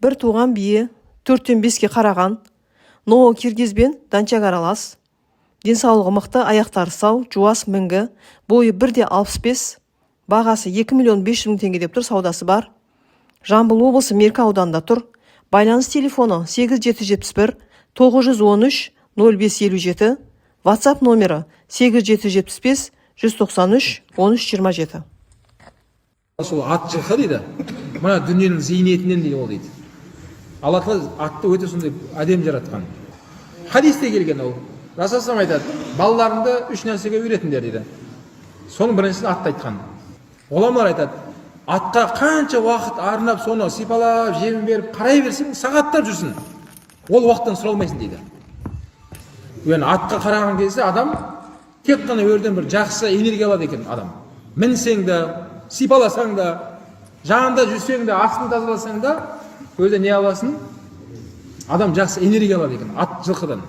бір туған бие, 4-5-ке қараған, ноу киргизбен данчак аралас, денсаулығы мықты, аяқтары сау, жуас мінгі, бойы 1,65, бағасы 2,500,000 теңге деп тұр, саудасы бар. Жамбыл облысы Меркі ауданында тұр. Байланыс телефоны 8771 913 0557, WhatsApp номері 8775 193 1327. Сол ат жылқы дейді. Мына дүниенің зейнетінен дейді ол дейді. Алла Тағала атты өте сондай әдемі жаратқан. Хадисте келген ол. Расулullah айтады, балаларыңды 3 нәрсеге үйретіңдер дейді. Соның біріншісін атты айтқан. Ғұламалар айтады, атқа қанша уақыт арнап, соны сипалап, жем беріп, қарай берсең, сағаттап жүрсін. Ол уақыттан сұралмайсың дейді. Атқа қараған кезде адам тек қана өрден бір жақсы энергия алады екен адам. Мінсең де, сипаласаң да, жанында жүрсең де, астын тазаласаң да, өзі не аласың? Адам жақсы энергия алады екен ат жылқыдан.